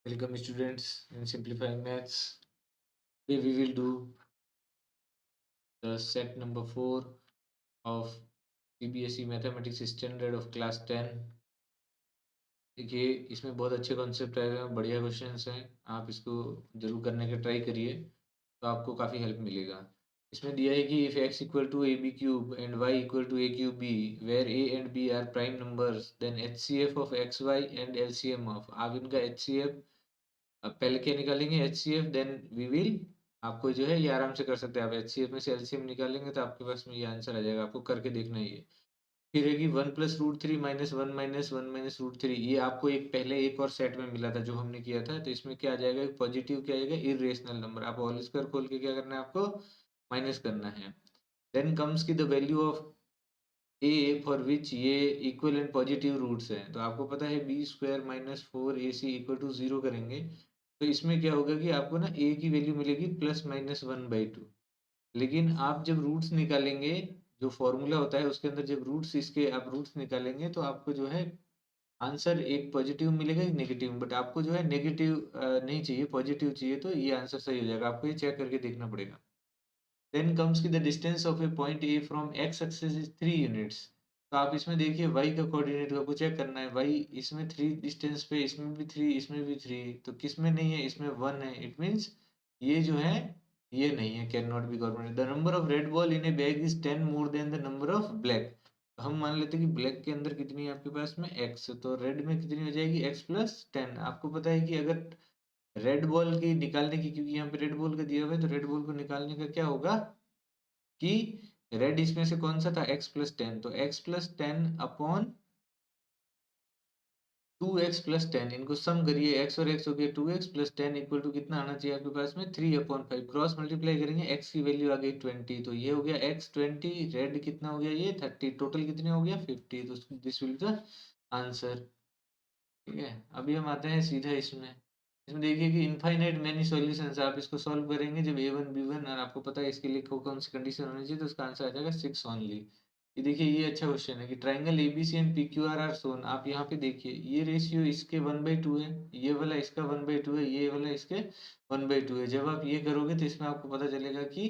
Welcome students in Simplifying Maths. Today we will do the set number 4 of CBSE Mathematics Standard of class 10. देखिए इसमें बहुत अच्छे concept आए हुए हैं, बढ़िया क्वेश्चंस हैं। आप इसको जरूर करने का ट्राई करिए तो आपको काफ़ी हेल्प मिलेगा। इसमें दिया है कि if x equal to a b cube and y equal to a cube b where a and b are prime numbers then HCF of xy and LCM of. आप इनका HCF अब पहले क्या निकालेंगे HCF, देन वी विल। आपको जो है ये आराम से कर सकते हैं। आप HCF में से LCM निकालेंगे तो आपके पास में ये आंसर आ जाएगा। आपको करके देखना है ये। फिर है कि 1+√3 -1 - 1 -√3। ये आपको एक पहले एक और सेट में मिला था जो हमने किया था। तो इसमें क्या आ जाएगा, एक पॉजिटिव क्या आएगा, इरेशनल नंबर। आप होल स्क्वायर खोल के क्या करना है, आपको माइनस करना है। देन कम्स की the value of A for which ये इक्वल एंड पॉजिटिव रूट्स हैं। तो आपको पता है b² - 4ac = 0 करेंगे तो इसमें क्या होगा कि आपको ना a की वैल्यू मिलेगी +-1/2। लेकिन आप जब रूट्स निकालेंगे, जो फॉर्मूला होता है उसके अंदर जब रूट्स इसके आप रूट्स निकालेंगे तो आपको जो है आंसर एक पॉजिटिव मिलेगा, एक नेगेटिव। बट आपको जो है नेगेटिव नहीं चाहिए, पॉजिटिव चाहिए। तो ये आंसर सही हो जाएगा। आपको ये चेक करके देखना पड़ेगा। देन कम्स की the distance of A point A from x axis is 3 units. तो आप इसमें देखिए y का कोऑर्डिनेट को आपको चेक करना है। y इसमें 3 डिस्टेंस पे, इसमें भी 3, इसमें भी 3, तो किस में नहीं है, इसमें 1 है। इट मींस ये जो है ये नहीं है, can not be coordinate. The number of red ball in A bag is 10 more than the number of black. हम मान लेते हैं कि ब्लैक के अंदर कितनी है आपके पास में x, तो रेड में कितनी हो जाएगी x+10। आपको पता है कि अगर रेड बॉल की निकालने की, क्योंकि यहाँ पे रेड बॉल का दिया हुआ है, तो रेड बॉल को निकालने का क्या होगा कि रेड इसमें से कौन सा था, x+10। तो x+10 अपॉन 2x+10, इनको सम करिए। x और x हो गया 2x + 10 इक्वल टू कितना आना चाहिए आपके पास में 3/5। क्रॉस मल्टीप्लाई करेंगे, x की वैल्यू आ गई 20, तो ये हो गया x20। रेड कितना हो गया, ये 30। टोटल कितने हो गया 50। तो this will be the answer. ठीक है, अभी हम आते हैं सीधा इसमें। इसमें देखिए कि इनफाइनाइट मेनी सॉल्यूशंस। आप इसको सॉल्व करेंगे जब a1 b1 और आपको पता है इसके लिए कौन सी कंडीशन होनी चाहिए, तो उसका आंसर आ जाएगा 6 ओनली। ये देखिए ये अच्छा क्वेश्चन है कि triangle ABC and PQR are shown. आप यहाँ पे देखिए ये रेशियो इसके 1/2 है, ये वाला इसका 1/2 है, ये वाला इसके 1/2 है। जब आप ये करोगे तो इसमें आपको पता चलेगा कि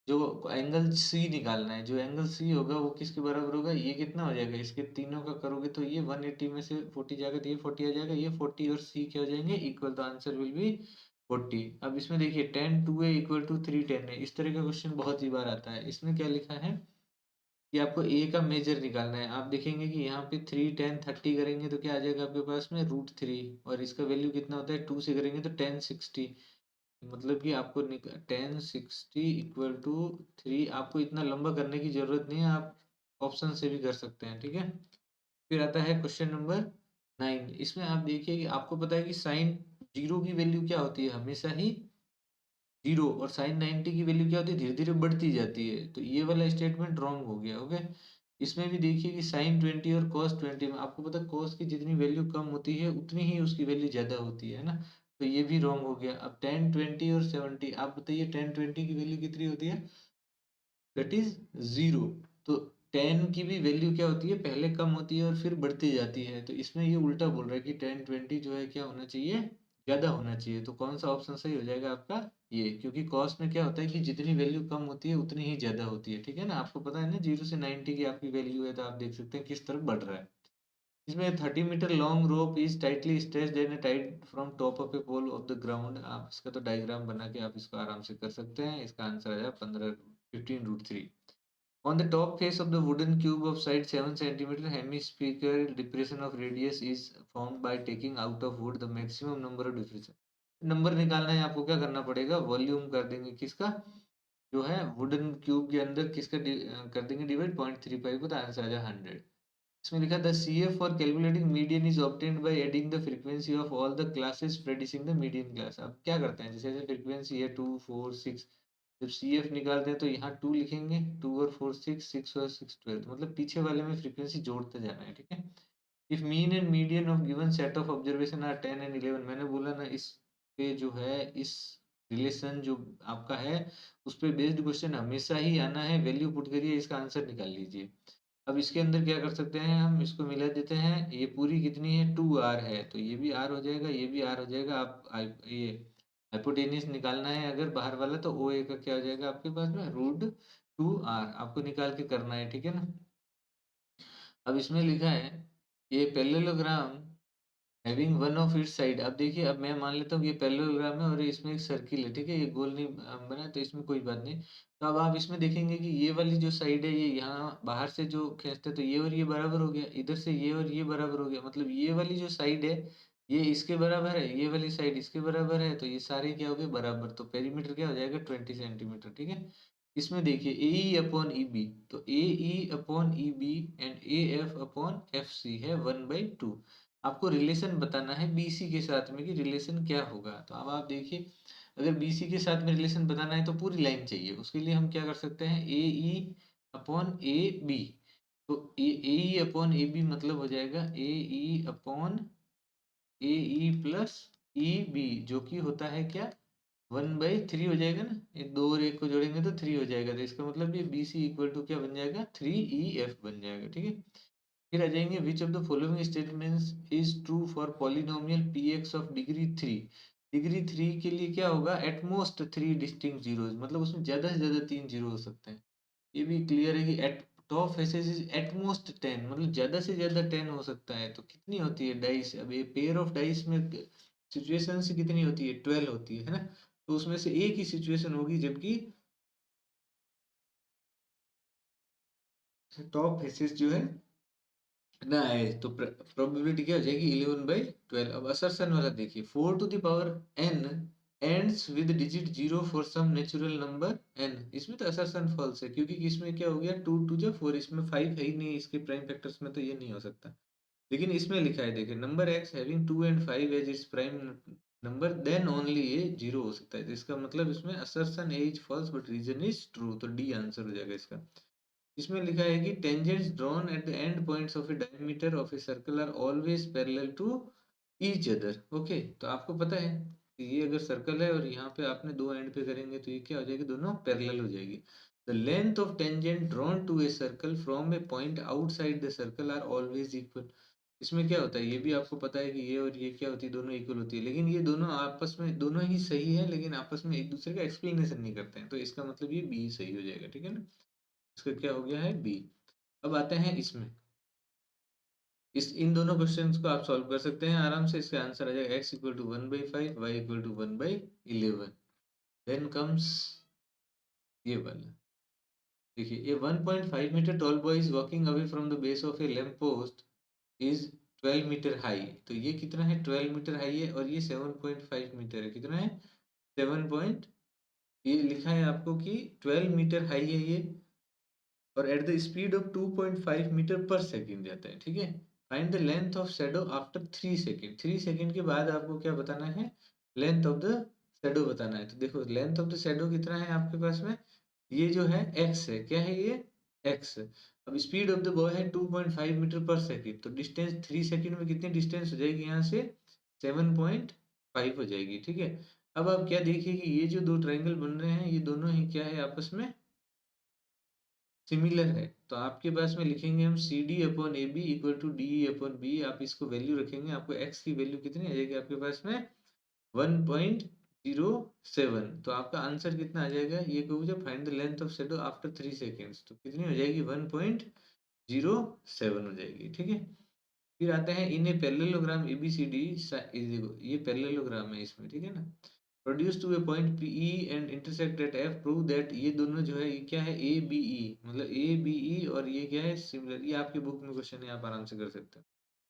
जो एंगल सी निकालना है, जो एंगल सी होगा वो किसके बराबर होगा, ये कितना हो जाएगा, इसके तीनों का करोगे तो ये 180 में से 40 जाएगा तो ये 40 आ जाएगा, ये 40 और सी क्या हो जाएंगे इक्वल, तो आंसर विल बी 40। अब इसमें देखिए 10 2a = 310 है। इस तरह का क्वेश्चन बहुत ही बार आता है। इसमें क्या लिखा है कि आपको ए का मेजर निकालना है। आप देखेंगे कि यहाँ पे 3 10 30 करेंगे तो क्या आ जाएगा आपके पास में √3, और इसका वैल्यू कितना होता है 2 से करेंगे तो 1060। मतलब कि आपको 1060 = 3। आपको इतना लंबा करने की जरूरत नहीं है, आप ऑप्शन से भी कर सकते हैं। ठीक है, फिर आता है क्वेश्चन नंबर 9। इसमें आप देखिए कि आपको पता है कि साइन 0 की वैल्यू क्या होती है, हमेशा ही 0, और साइन 90 की वैल्यू क्या होती है, धीरे धीरे बढ़ती जाती है। तो ये वाला स्टेटमेंट रॉन्ग हो गया। ओके, इसमें भी देखिए कि साइन 20 और कॉस 20 में आपको पता है कॉस की जितनी वैल्यू कम होती है उतनी ही उसकी वैल्यू ज्यादा होती है ना। तो ये भी रॉन्ग हो गया। अब 10 20 और 70, आप बताइए 10 20 की वैल्यू कितनी होती है, दैट इज 0। तो 10 की भी वैल्यू क्या होती है, पहले कम होती है और फिर बढ़ती जाती है। तो इसमें ये उल्टा बोल रहा है कि 10 20 जो है क्या होना चाहिए, ज्यादा होना चाहिए। तो कौन सा ऑप्शन सही हो जाएगा आपका, ये। क्योंकि कॉस में क्या होता है कि जितनी वैल्यू कम होती है उतनी ही ज्यादा होती है। ठीक है ना, आपको पता है ना 0 से 90 की आपकी वैल्यू है, तो आप देख सकते हैं किस तरफ बढ़ रहा है। इसमें 30 metre long rope is tightly stretched and tied from top of a pole of the ground. आप इसका तो डायग्राम बना के आप इसको आराम से कर सकते हैं। इसका आंसर आ जाएगा 15 √3। On the top face of the wooden cube of side 7 centimeter, hemispherical depression of radius is formed by taking out of wood the maximum number of difference। Number निकालना है, आपको क्या करना पड़ेगा, वॉल्यूम कर देंगे किसका, जो है वुडन क्यूब के अंदर किसका कर देंगे डिवाइड 0.35 को, तो आंसर आ जाएगा 100। इसमें लिखा था CF for calculating median is obtained by adding the frequency of all the classes preceding the median class. अब क्या करते हैं, जैसे जैसे फ्रीक्वेंसी है 2 4 6, जब CF निकालते हैं तो यहाँ 2 लिखेंगे, 2 और 4 6, 6 और 6 12, मतलब पीछे वाले में फ्रीक्वेंसी जोड़ते जाना है। ठीक है, if mean and median of given set of observation are 10 and 11, मैंने बोला ना इस पे जो है इस रिलेशन जो आपका है उस पे बेस्ड क्वेश्चन हमेशा ही आना है। वैल्यू पुट करिए, इसका आंसर निकाल लीजिए। अब इसके अंदर क्या कर सकते हैं, हम इसको मिला देते हैं, ये पूरी कितनी है 2r है, तो ये भी r हो जाएगा, ये भी r हो जाएगा। आप ये हाइपोटेन्यूस निकालना है अगर बाहर वाला, तो ओ ए का क्या हो जाएगा आपके पास में √2r आपको निकाल के करना है, ठीक है ना। अब इसमें लिखा है ये parallelogram having one of its side. अब देखिए, अब मैं मान लेता हूँ ये पैरेललोग्राम है और इसमें एक सर्किल है, ठीक है, ये गोल नहीं बना है, तो इसमें कोई बात नहीं। तो अब आप इसमें देखेंगे कि ये वाली जो साइड है, ये यहाँ बाहर से जो खींचते हैं, तो ये और ये बराबर हो गया, इधर से ये और ये बराबर हो गया, मतलब ये वाली जो साइड है ये इसके बराबर है, ये वाली साइड इसके बराबर है, तो ये सारे क्या हो गए बराबर, तो पेरीमीटर क्या हो जाएगा 20 सेंटीमीटर, ठीक है। इसमें देखिए ए ई अपॉन ई बी, तो A E upon E B and A F upon F C है 1/2। आपको रिलेशन बताना है बीसी के साथ में कि रिलेशन क्या होगा। तो अब आप देखिए, अगर बीसी के साथ में रिलेशन बताना है तो पूरी लाइन चाहिए, उसके लिए हम क्या कर सकते हैं, ए ई अपॉन ए बी। तो A E upon A B मतलब हो जाएगा ए ई अपॉन ए ई प्लस ई बी, जो कि होता है क्या 1/3 हो जाएगा ना, ये दो और एक को जोड़ेंगे तो 3 हो जाएगा, तो इसका मतलब ये बी सी इक्वल टू क्या बन जाएगा 3EF बन जाएगा, ठीक है। फिर आ जाएंगे, which of the following statements is true for polynomial px of degree 3। Degree 3 के लिए क्या होगा, एट मोस्ट 3 डिस्टिंक्ट जीरोज, मतलब उसमें ज्यादा से ज्यादा 3 जीरो हो सकते हैं। ये भी क्लियर है कि eight top faces is at most 10, मतलब ज्यादा से ज्यादा 10 हो सकता है। तो कितनी होती है डाइस, अब ये पेयर ऑफ डाइस में सिचुएशन से कितनी होती है 12 होती है ना। तो उसमें से एक ही सिचुएशन होगी जबकि टॉप फेसेस जो है ना है, तो प्रोबेबिलिटी क्या हो जाएगी 11/12। अब असर्शन वाला देखिए, 4 to the power n ends with digit 0 for some natural number n। इसमें तो असर्शन फॉल्स है, क्योंकि इसमें क्या हो गया 2 2 जा 4, इसमें 5 है ही नहीं इसके प्राइम फैक्टर्स में, तो ये नहीं हो सकता। लेकिन इसमें लिखा है देखिए, number x having 2 and 5 as its prime number, then only ये 0 हो सकता है। तो इसका मतलब इसमें assertion A is false but reason is true, तो डी आंसर हो जाएगा इसका। इसमें लिखा है कि tangents drawn at the end points of a diameter of a circle are always parallel to each other. Okay, तो आपको पता है कि ये अगर सर्कल है और यहाँ पे आपने दो एंड पे करेंगे तो ये क्या हो जाएगी, दोनों पैरेलल हो जाएगी। The length of tangent drawn to a circle from a point outside the circle are always equal. इसमें क्या होता है, ये भी आपको पता है कि ये और ये क्या होती है, दोनों इक्वल होती है, लेकिन ये दोनों आपस में दोनों ही सही है, लेकिन आपस में एक दूसरे का एक्सप्लेनेशन नहीं करते हैं, तो इसका मतलब ये बी सही हो जाएगा, ठीक है ना। इसका क्या हो गया है बी। अब आते हैं इसमें, इस इन दोनों क्वेश्चंस को आप सॉल्व कर सकते हैं आराम से। इसका आंसर आ जाएगा x equal to 1/5, y equal to 1/11। Then comes ये वाला, देखिए, a 1.5 metre tall boy is walking away from the base of a lamp post is 12 metre high. तो ये कितना है 12 मीटर हाई है, और ये 7.5 मीटर है, कितना है 7 पॉइंट, ये लिखा है आपको कि 12 मीटर हाई है ये, और at the speed of 2.5 metre per second जाता है, ठीक है। Find the length of shadow after 3 second. 3 second के बाद आपको क्या बताना है, लेंथ ऑफ द शैडो बताना है। तो देखो, लेंथ ऑफ द शैडो कितना है आपके पास में, ये जो है x है, क्या है ये x। अब स्पीड ऑफ द बॉय है 2.5 मीटर पर सेकेंड, तो डिस्टेंस 3 सेकेंड में कितनी डिस्टेंस हो जाएगी यहाँ से 7.5 हो जाएगी, ठीक है। अब आप क्या देखिए कि ये जो दो ट्रायंगल बन रहे हैं, ये दोनों ही क्या है आपस में सिमिलर है। तो आपके पास में लिखेंगे हम C D upon A B equal to D upon B. आप इसको वैल्यू रखेंगे, आपको एक्स की वैल्यू कितनी आ जाएगी आपके पास में 1.07। तो आपका आंसर कितना आ जाएगा, ये कहूँ जब find the length of shadow after 3 seconds, तो कितनी हो जाएगी 1.07 हो जाएगी, ठीक है। फिर आते हैं इन ए पैरेललोग्राम एबीसीडी, ये पैरेललोग्राम है इसमें, ठीक है ना। Produce to a point P E and intersect at F, prove that, ये दोनों जो है ये क्या है ए बी ई, मतलब ए बी ई और ये क्या है सिमिलर। ये आपके बुक में क्वेश्चन है, आप आराम से कर सकते हो।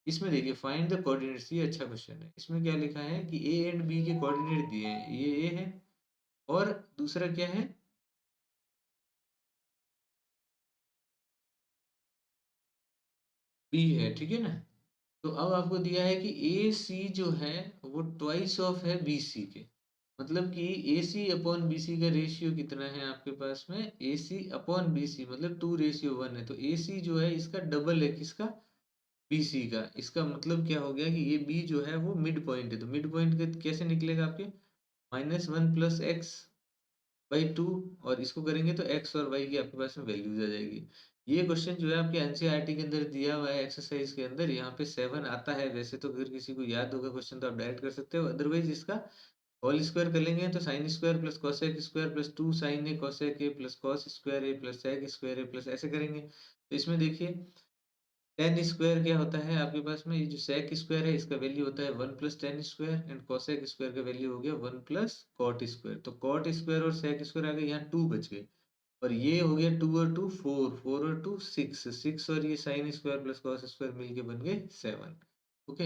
इसमें देखिए, फाइंड द कोऑर्डिनेट्स, ये अच्छा क्वेश्चन है। इसमें क्या लिखा है कि ए एंड बी के कोऑर्डिनेट दिए हैं, ये ए है और दूसरा क्या है बी है, ठीक है ना। तो अब आपको दिया है कि ए सी जो है वो ट्वाइस ऑफ है बी सी के, मतलब कि ए सी अपॉन बी सी का रेशियो कितना है आपके पास में, ए सी अपॉन बी सी मतलब 2:1 है। तो ए सी जो है इसका डबल है किसका, बी सी का। इसका मतलब क्या हो गया कि ये बी जो है वो मिड पॉइंट है, तो मिड पॉइंट कैसे निकलेगा आपके -1 प्लस एक्स बाई 2, और इसको करेंगे तो एक्स और वाई की आपके पास में वैल्यूज आ जाएगी। ये क्वेश्चन जो है आपके एनसीईआरटी के अंदर दिया हुआ है एक्सरसाइज के अंदर, यहाँ पे 7 आता है। वैसे तो अगर किसी को याद होगा क्वेश्चन तो आप डायरेक्ट कर सकते हो, अदरवाइज इसका होल स्क्वायर कर लेंगे तो sine square plus cosec square plus 2 sine A cosec A plus cos square A plus sec square A plus ऐसे करेंगे। तो इसमें देखिए टेन स्क्वायर क्या होता है आपके पास में, ये जो सेक स्क्वायर है इसका वैल्यू होता है 1 plus ten square and cosec square का वैल्यू हो गया 1 प्लस कॉट स्क्वायर। तो कॉट स्क्वायर और सेक स्क्वायर आ गए, यहाँ 2 बच गए और ये हो गया 2 और 2 4, 4 और 2 6, 6 और ये sign square plus cos square मिलके बन गए 7। ओके,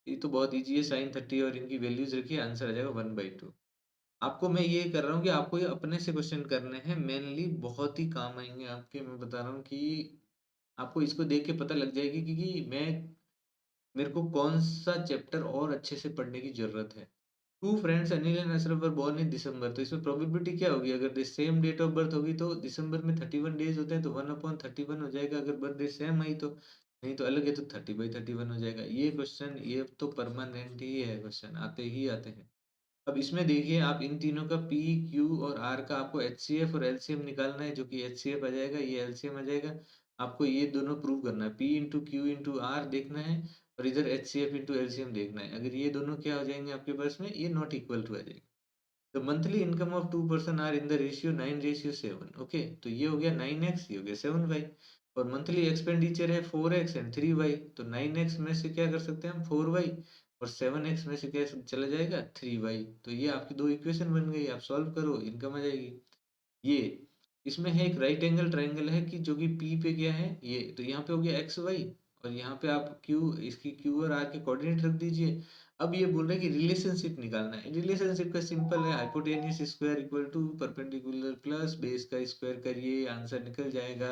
ये तो बहुत इजी है। साइन 30 और इनकी वैल्यूज रखिए, आंसर आ जाएगा 1/2। आपको मैं ये कर रहा हूँ कि आपको ये अपने से क्वेश्चन करने हैं, मेनली बहुत ही काम आएंगे आपके। मैं बता रहा हूँ कि आपको इसको देख के पता लग जाएगी कि मैं मेरे को कौन सा चैप्टर और अच्छे से पढ़ने की जरूरत है। Two friends Anil and Ashraf were born in December, तो इसमें प्रोबेबिलिटी क्या होगी, अगर सेम डेट ऑफ बर्थ होगी तो दिसंबर में 31 डेज होते हैं तो 1/31 हो जाएगा, अगर बर्थडे सेम आई तो, नहीं तो अलग है तो 30/31 हो जाएगा। ये क्वेश्चन ये तो परमानेंट ही है, क्वेश्चन आते ही आते हैं। अब इसमें देखिए आप इन तीनों का पी क्यू और आर का आपको एचसीएफ और एलसीएम निकालना है, जो कि एचसीएफ आ जाएगा, ये एलसीएम आ जाएगा। आपको ये दोनों प्रूव करना है, P into Q into R देखना है और इधर एचसीएफ इंटू एलसीएम देखना है। अगर ये दोनों क्या हो जाएंगे आपके पास में, ये नॉट इक्वल टू आ जाएगा। The monthly income of 2 person are in the ratio 9:7। Okay, तो ये हो गया 9x, ये हो गया 7y। और मंथली एक्सपेंडिचर है 4x एंड 3y, तो 9x में से क्या कर सकते हैं हम 4y, और 7x में से क्या चला जाएगा 3y। तो ये आपकी दो इक्वेशन बन गई, आप सॉल्व करो इनकम आ जाएगी। ये इसमें है एक राइट एंगल ट्राइंगल है कि जो कि P पे क्या है ये, तो यहाँ पे हो गया एक्स वाई और यहाँ पे आप Q, इसकी Q और R के कोऑर्डिनेट रख दीजिए। अब ये बोल रहे हैं कि रिलेशनशिप निकालना है। रिलेशनशिप का सिंपल है, hypotenuse square equal to perpendicular plus base का स्क्वायर करिए, आंसर निकल जाएगा।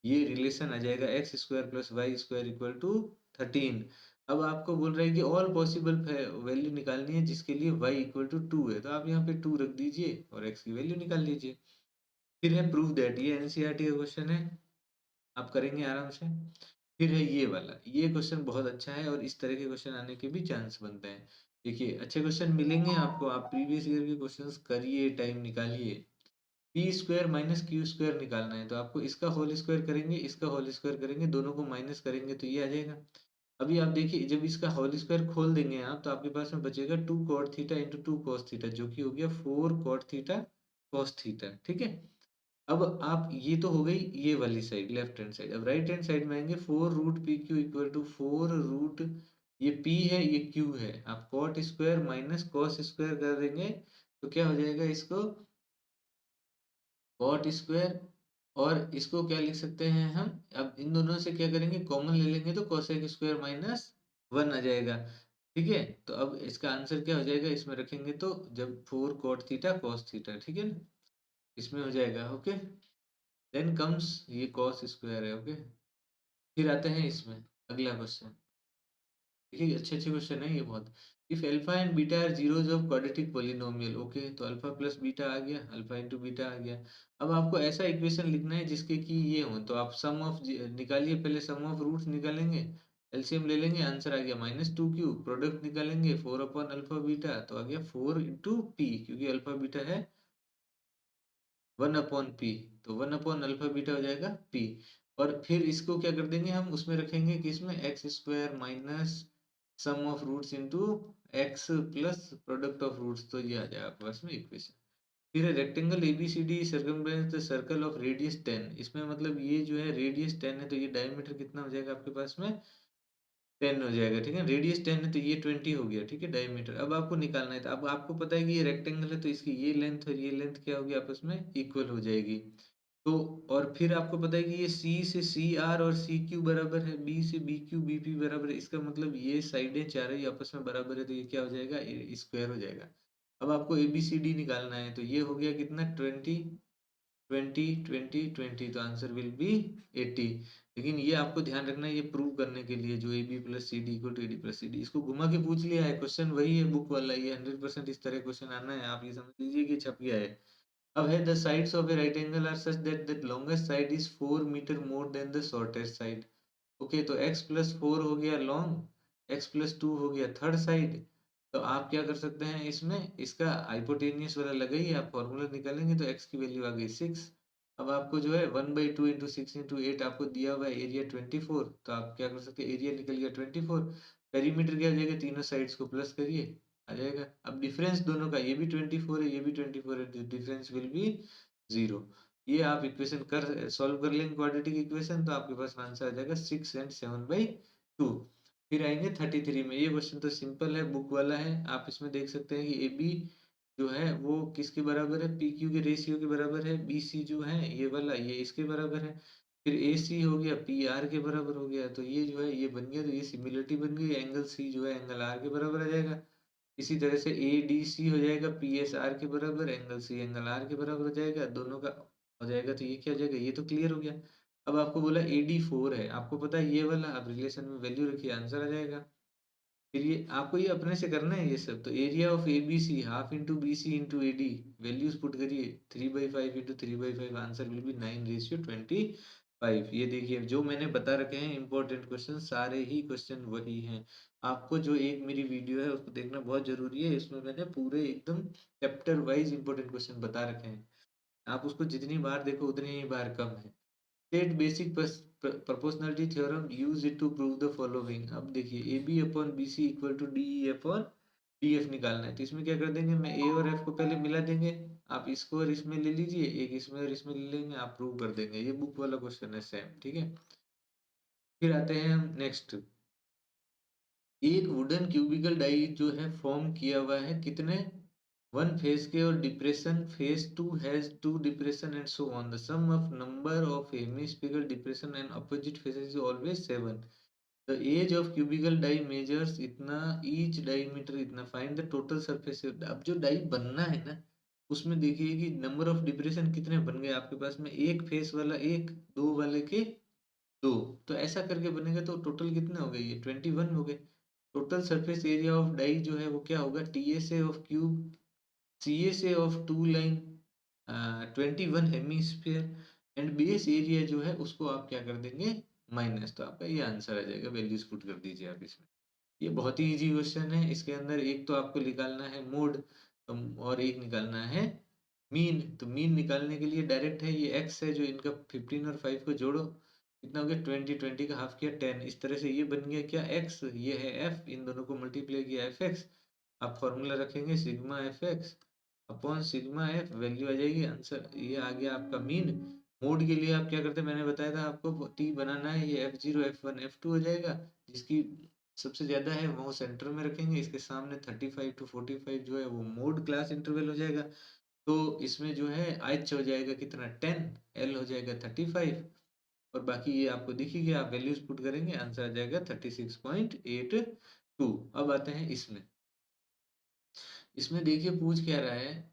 ये रिलेशन आ जाएगा x square plus y square equal to 13। अब आपको बोल रहे हैं कि ऑल पॉसिबल वैल्यू निकालनी है जिसके लिए y इक्वल टू 2 है, तो आप यहाँ पे 2 रख दीजिए और x की वैल्यू निकाल लीजिए। फिर है प्रूव दैट, ये एनसीईआरटी का क्वेश्चन है, आप करेंगे आराम से। फिर है ये वाला, ये क्वेश्चन बहुत अच्छा है और इस तरह के क्वेश्चन आने के भी चांस बनते हैं। देखिए अच्छे क्वेश्चन मिलेंगे आपको, आप प्रीवियस ईयर के क्वेश्चंस करिए, टाइम निकालिए। P square minus Q square निकालना है, तो आपको इसका होल स्क्वायर करेंगे, इसका होल स्क्वायर करेंगे, दोनों को माइनस करेंगे तो ये आ जाएगा। अभी आप देखिए जब इसका होल स्क्वायर खोल देंगे आप तो आपके पास में बचेगा 2 cot theta into 2 cos theta, जो कि हो गया 4 कॉट थीटा कॉस थीटा। ठीक है, अब आप ये तो हो गई ये वाली साइड लेफ्ट हैंड साइड। अब राइट हैंड साइड में आएंगे 4√PQ इक्वल टू 4 रूट, ये P है ये Q है, आप cot square minus cos square कर देंगे तो क्या हो जाएगा, इसको कॉट स्क्वायर और इसको क्या लिख सकते हैं हम। अब इन दोनों से क्या करेंगे, कॉमन ले लेंगे तो कोसेक स्क्वायर माइनस 1 आ जाएगा। ठीक है, तो अब इसका आंसर क्या हो जाएगा, इसमें रखेंगे तो जब 4 कॉट थीटा कॉस थीटा, ठीक है ना, इसमें हो जाएगा। ओके, देन कम्स ये कॉस स्क्वायर है। ओके, फिर आते हैं इसमें अगला क्वेश्चन। देखिए अच्छे अच्छे क्वेश्चन है ये बहुत। If alpha and beta are zeros of quadratic polynomial, okay, तो अल्फा प्लस बीटा आ गया, अल्फा इंटू बीटा आ गया। अब आपको ऐसा इक्वेशन लिखना है जिसके कि ये हो, तो आप सम ऑफ निकालिए, पहले सम ऑफ रूट्स निकालेंगे, एलसीएम ले लेंगे, आंसर आ गया -2q, प्रोडक्ट निकालेंगे 4/अल्फा बीटा, तो आ गया 4 × p, क्योंकि अल्फा बीटा है 1/p, तो 1/अल्फा बीटा हो जाएगा p। और फिर इसको क्या कर देंगे हम, उसमें रखेंगे किसमें, x square minus sum of roots into x plus product of roots, तो ये आ जाएगा आपके पास में इक्वेशन। फिर है rectangle ABCD circumference the circle of radius 10, इसमें मतलब ये जो है रेडियस 10 है तो ये डायमीटर कितना हो जाएगा आपके पास में 10 हो जाएगा। ठीक है, रेडियस 10 है तो ये 20 हो गया। ठीक है, डायमीटर अब आपको निकालना है, तो अब आपको पता है कि ये रेक्टेंगल है तो इसकी ये लेंथ और ये लेंथ क्या होगी आपस में इक्वल हो जाएगी। तो और फिर आपको पता है कि ये सी से सी आर और सी क्यू बराबर है, बी से बी क्यू बी पी बराबर है, इसका मतलब ये साइडें चारों ही आपस में बराबर है तो ये क्या हो जाएगा, स्क्वायर हो जाएगा। अब आपको ए बी सी डी निकालना है, तो ये हो गया कितना 20 20 20 20, तो आंसर विल बी 80। लेकिन ये आपको ध्यान रखना है, ये प्रूव करने के लिए जो A B plus C D equal to A D plus C D, इसको घुमा के पूछ लिया है, क्वेश्चन वही है बुक वाला, ये 100% इस तरह क्वेश्चन आना है, आप ये समझ लीजिए कि छप गया है। अब है the sides of a right angle are such that the longest side is 4 metre more than the shortest side. Okay, तो x+4 हो गया लॉन्ग, x+2 हो गया थर्ड साइड। तो आप क्या कर सकते हैं, इसमें इसका हाइपोटेनियस वाला लगाइए, आप फॉर्मूला निकालेंगे तो x की वैल्यू आ गई 6। अब आपको जो है 1/2 इंटू 6 इंटू 8 आपको दिया हुआ है एरिया 24, तो आप क्या कर सकते हैं, एरिया निकल गया 24। पेरीमीटर क्या हो जाएगा, तीनों साइड्स को प्लस करिए, आ जाएगा। अब डिफरेंस दोनों का, ये भी 24 है, ये भी 24 है, डिफरेंस विल बी 0। ये आप इक्वेशन कर सॉल्व कर लेंगे क्वाड्रेटिक इक्वेशन, तो आपके पास आंसर आ जाएगा 6 and 7/2। फिर आएंगे 33 में। ये क्वेश्चन तो सिंपल है, बुक वाला है। आप इसमें देख सकते हैं कि ए बी जो है वो किसके बराबर है, पी क्यू के रेशियो के बराबर है। बी सी जो है ये वाला, ये इसके बराबर है। फिर ए सी हो गया पी आर के बराबर हो गया, तो ये जो है ये बन गया, तो ये सिमिलरिटी बन गई। एंगल सी जो है एंगल आर के बराबर आ जाएगा। इसी तरह से ए डी सी हो जाएगा पी एस आर के बराबर, एंगल सी एंगल आर के बराबर हो जाएगा, दोनों का हो जाएगा। तो ये क्या हो जाएगा, ये तो क्लियर हो गया। अब आपको बोला ए डी 4 है, आपको पता है ये वाला, आप रिलेशन में वैल्यू रखिए, आंसर आ जाएगा। फिर ये आपको ये अपने से करना है ये सब। तो area of A B C half into B C into A D, values put करिए, 3/5 इंटू 3/5, आंसर विल बी 9:25। ये देखिए जो मैंने बता रखे हैं इंपॉर्टेंट क्वेश्चन, सारे ही क्वेश्चन वही हैं। आपको जो एक मेरी वीडियो है उसको देखना बहुत जरूरी है, इसमें मैंने पूरे एकदम चैप्टर वाइज इंपॉर्टेंट क्वेश्चन बता रखे हैं। आप उसको जितनी बार देखो उतनी ही बार कम है। State basic proportionality theorem, use it to prove the following। अब देखिए AB upon BC equal to DE upon DF निकालना है, तो इसमें क्या कर देंगे, मैं A और F को पहले मिला देंगे, आप इसको और इसमें ले लीजिए, एक इसमें और इसमें ले लेंगे, आप प्रूव कर देंगे। ये बुक वाला क्वेश्चन है सेम, ठीक है। फिर आते हैं हम नेक्स्ट। एक वुडन क्यूबिकल डाई जो है फॉर्म किया हुआ है कितने, वन फेस के, और depression face two has two depression and so on. The sum of number of hemispherical depression and opposite faces is always 7। The edge of cubical die measures इतना, each diameter इतना, find the total surface. अब जो die बनना है ना, उसमें देखिए कि नंबर ऑफ डिप्रेशन कितने बन गए आपके पास में, एक फेस वाला एक, दो वाले के दो, तो ऐसा करके बनेगा, तो टोटल कितने हो गए, ये 21 हो गए। Total surface area of die जो है वो क्या होगा, T S A of cube C S A of two line 21 hemisphere, and base area जो है उसको आप क्या कर देंगे, माइनस, तो आपका ये आंसर आ जाएगा। वैल्यूज पुट कर दीजिए आप इसमें। ये बहुत ही इजी क्वेश्चन है। इसके अंदर एक तो आपको निकालना है मोड, और एक निकालना है मीन। तो मीन निकालने के लिए डायरेक्ट है, ये एक्स है जो इनका 15 और 5 को जोड़ो, कितना हो गया 20, 20 का हाफ किया 10, इस तरह से ये बन गया क्या, एक्स, ये है एफ, इन दोनों को मल्टीप्लाई किया एफ एक्स। आप फॉर्मूला रखेंगे sigma F X upon sigma F, value आ जाएगी, आंसर ये आ गया आपका मीन। मोड के लिए आप क्या करते हैं, मैंने बताया था आपको, टी बनाना है, ये F0 F1 F2 हो जाएगा, जिसकी सबसे ज्यादा है वो सेंटर में रखेंगे, इसके सामने 35 to 45 जो है वो मोड क्लास इंटरवल हो जाएगा। तो इसमें जो है एच हो जाएगा कितना 10, एल हो जाएगा 35, और बाकी ये आपको दिखेगी, आप वैल्यूज पुट करेंगे, आंसर आ जाएगा 36.82। अब आते हैं इसमें। इसमें देखिए पूछ क्या रहा है,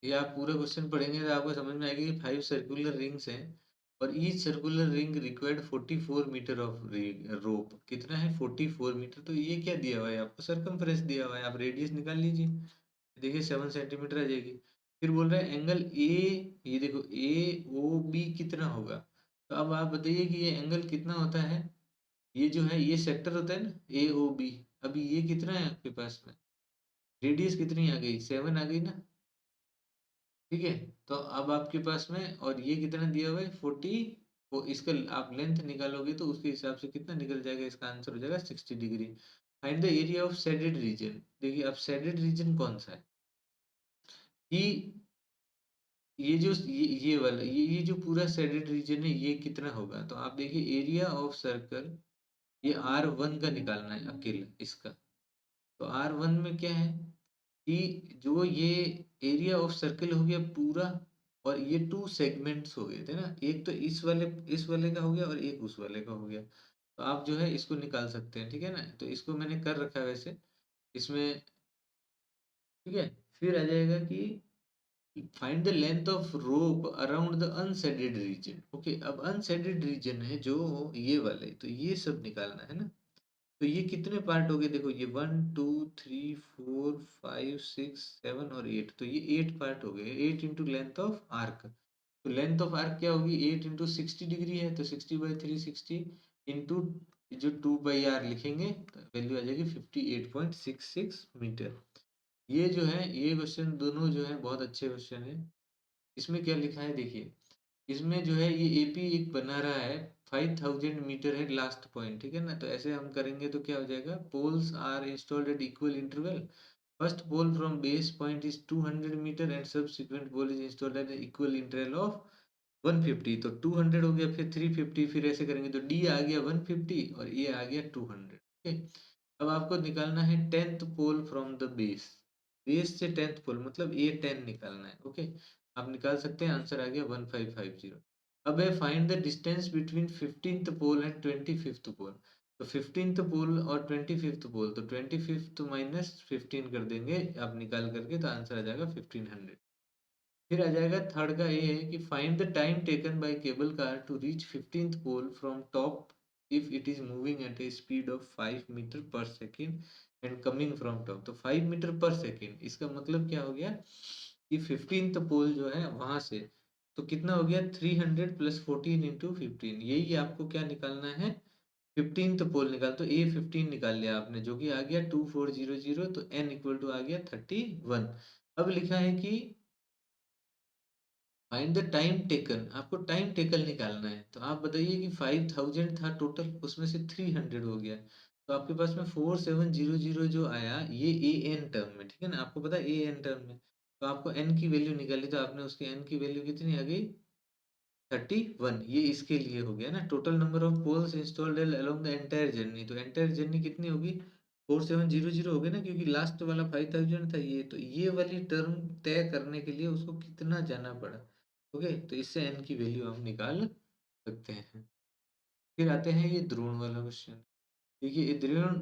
ये आप पूरा क्वेश्चन पढ़ेंगे तो आपको समझ में आएगा कि 5 सर्कुलर रिंग्स हैं, और each circular ring required 44 metre of rope. कितना है 44 मीटर, तो ये क्या दिया हुआ है आपको, सरकमफ्रेंस दिया हुआ है, आप रेडियस निकाल लीजिए, देखिए 7 सेंटीमीटर आ जाएगी। फिर बोल रहा है एंगल ए, ये देखो ए ओ बी कितना होगा, तो अब आप बताइए कि ये एंगल कितना होता है, ये जो है ये सेक्टर होता है ना ए ओ बी। अभी ये कितना है आपके पास में, रेडियस कितनी आ गई, 7 आ गई ना, ठीक है। तो अब आपके पास में, और ये कितना दिया हुआ है 40, वो इसका आप लेंथ निकालोगे तो उसके हिसाब से कितना निकल जाएगा, इसका आंसर हो जाएगा 60 degree. Find the area of shaded region. देखिए अब शेडेड रीजन कौन सा है, कि ये जो ये वाला ये जो पूरा शेडेड रीजन है ये कितना होगा, तो आप देखिए एरिया ऑफ सर्कल, ये R1 का निकालना है अकेला इसका। तो R1 में क्या है कि जो ये एरिया ऑफ सर्कल हो गया पूरा, और ये टू सेगमेंट्स हो गए थे ना, एक तो इस वाले का हो गया और एक उस वाले का हो गया, तो आप जो है इसको निकाल सकते हैं, ठीक है ना। तो इसको मैंने कर रखा है वैसे इसमें, ठीक है। फिर आ जाएगा कि find the length of rope around the unshaded region. Okay, अब अनशेडेड रीजन है जो ये वाले, तो ये सब निकालना है ना। तो ये कितने पार्ट हो गए, देखो ये 1 2 3 4 5 6 7 और 8, तो ये 8 पार्ट हो गए, 8 इंटू लेंथ ऑफ आर्क। तो लेंथ ऑफ आर्क क्या होगी, 8 इंटू 60 डिग्री है, तो 60/360 इंटू जो 2/r लिखेंगे, तो वैल्यू आ जाएगी 58.66 मीटर। ये जो है ये क्वेश्चन दोनों जो है बहुत अच्छे क्वेश्चन है। इसमें क्या लिखा है देखिए, इसमें जो है ये एपी एक बना रहा है 5000 मीटर है लास्ट पॉइंट, ठीक है ना। तो ऐसे हम करेंगे तो क्या हो जाएगा, poles are installed at equal interval, first pole from base point is 200 metre and subsequent pole is installed at equal interval of 150। तो 200 हो गया, फिर 350, फिर ऐसे करेंगे तो डी आ गया 150 और ये आ गया 200। ओके, अब आपको निकालना है 10th pole from the base, base से 10th पोल मतलब ये 10 निकालना है। ओके, आप निकाल सकते हैं, आंसर आ गया 1550। अब है find the distance between 15th pole and 25th pole. तो 15th पोल और 25th पोल, तो 25th माइनस 15 कर देंगे आप निकाल करके, तो आंसर आ जाएगा 1500। फिर आ जाएगा थर्ड का, ये है कि find the time taken by cable car to reach 15th pole from top if it is moving at a speed of 5 metre per second and coming from top. तो 5 मीटर पर सेकेंड, इसका मतलब क्या हो गया कि 15th पोल जो है वहां से, तो कितना हो गया 300 प्लस 14 इंटू 15, यही आपको क्या निकालना है, 15th पोल निकाल। तो ए 15 निकाल लिया आपने, जो कि आ गया 2400, तो एन इक्वल टू आ गया 31। अब लिखा है कि फाइंड द टाइम टेकन, आपको टाइम टेकन निकालना है। तो आप बताइए कि 5000 था टोटल, उसमें से 300 हो गया, तो आपके पास में 4700 जो आया ये ए एन टर्म में, ठीक है ना, आपको पता है ए एन टर्म में। तो आपको एन की वैल्यू निकाली, तो आपने उसकी एन की वैल्यू कितनी आ गई 31। ये इसके लिए हो गया ना, total number of poles installed along the entire journey. तो एंटायर जर्नी कितनी होगी 4700 हो गई ना, क्योंकि लास्ट वाला 5000 था ये, तो ये वाली टर्म तय करने के लिए उसको कितना जाना पड़ा। ओके, तो इससे एन की वैल्यू हम निकाल सकते हैं। फिर आते हैं ये द्रोण वाला क्वेश्चन। देखिए,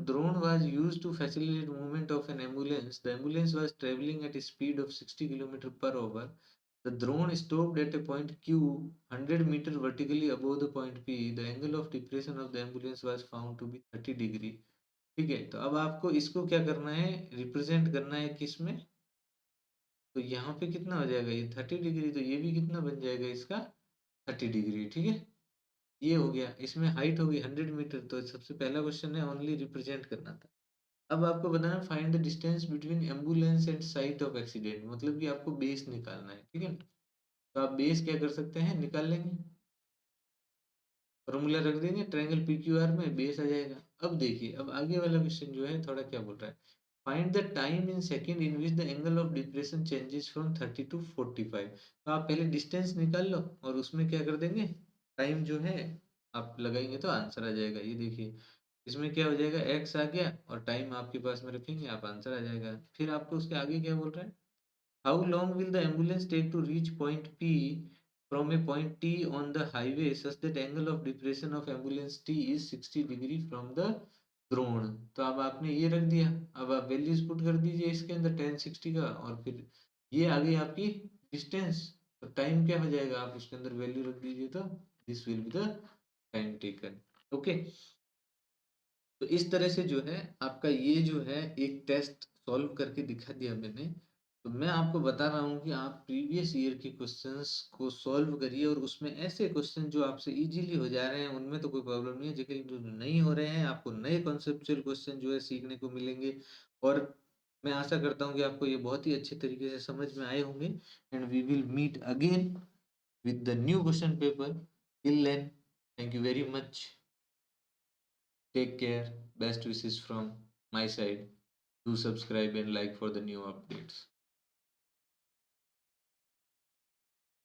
drone was used to facilitate movement of an ambulance. The ambulance was traveling at a speed of 60 km per hour. The drone stopped at a point Q 100 meter vertically above the point P. The angle of depression of the ambulance was found to be 30 degree. ठीक है, तो अब आपको इसको क्या करना है, represent करना है किस में, तो यहाँ पे कितना हो जाएगा ये 30 डिग्री, तो ये भी कितना बन जाएगा इसका 30 डिग्री। ठीक है, ये हो गया, इसमें हाइट होगी 100 मीटर, तो सबसे पहला क्वेश्चन है ओनली रिप्रेजेंट करना था। अब आपको बताना find the distance between ambulance and site of accident, मतलब कि आपको बेस निकालना है। ठीक है, तो आप बेस क्या कर सकते हैं, निकाल लेंगे, फॉर्मूला रख देंगे, ट्रायंगल पी क्यू आर में बेस आ जाएगा। अब देखिए, अब आगे वाला क्वेश्चन जो है थोड़ा क्या बोल रहा है, find the time in second in which the angle of depression changes from 30 to 45। तो आप पहले डिस्टेंस निकाल लो और उसमें क्या कर देंगे, टाइम जो है आप लगाएंगे तो आंसर आ जाएगा। ये देखिए, इसमें क्या हो जाएगा, एक्स आ गया और टाइम आपके पास में रखेंगे, आप आंसर आ जाएगा। फिर आपको उसके आगे क्या बोल रहा है, how long will the ambulance take to reach point P from a point T on the highway such that angle of depression of ambulance T is 60 degree from the drone। तो अब आपने ये रख दिया, अब आप वैल्यूज पुट कर दीजिए इसके अंदर 10 60 का, और फिर ये आ गई आपकी डिस्टेंस। तो टाइम क्या हो जाएगा, आप उसके अंदर वैल्यू रख दीजिए, तो this will be the time taken. Okay, तो इस तरह से जो है आपका ये जो है एक टेस्ट सॉल्व करके दिखा दिया मैंने। तो मैं आपको बता रहा हूँ कि आप प्रीवियस ईयर के क्वेश्चंस को सॉल्व करिए, और उसमें ऐसे क्वेश्चन जो आपसे इजीली हो जा रहे हैं उनमें तो कोई प्रॉब्लम नहीं है, लेकिन जो नहीं हो रहे हैं आपको नए कॉन्सेप्चुअल क्वेश्चन जो है सीखने को मिलेंगे। और मैं आशा करता हूँ कि आपको ये बहुत ही अच्छे तरीके से समझ में आए होंगे। And we will meet again with the new question paper. Till then, thank you very much, take care, best wishes from my side. Do subscribe and like for the new updates.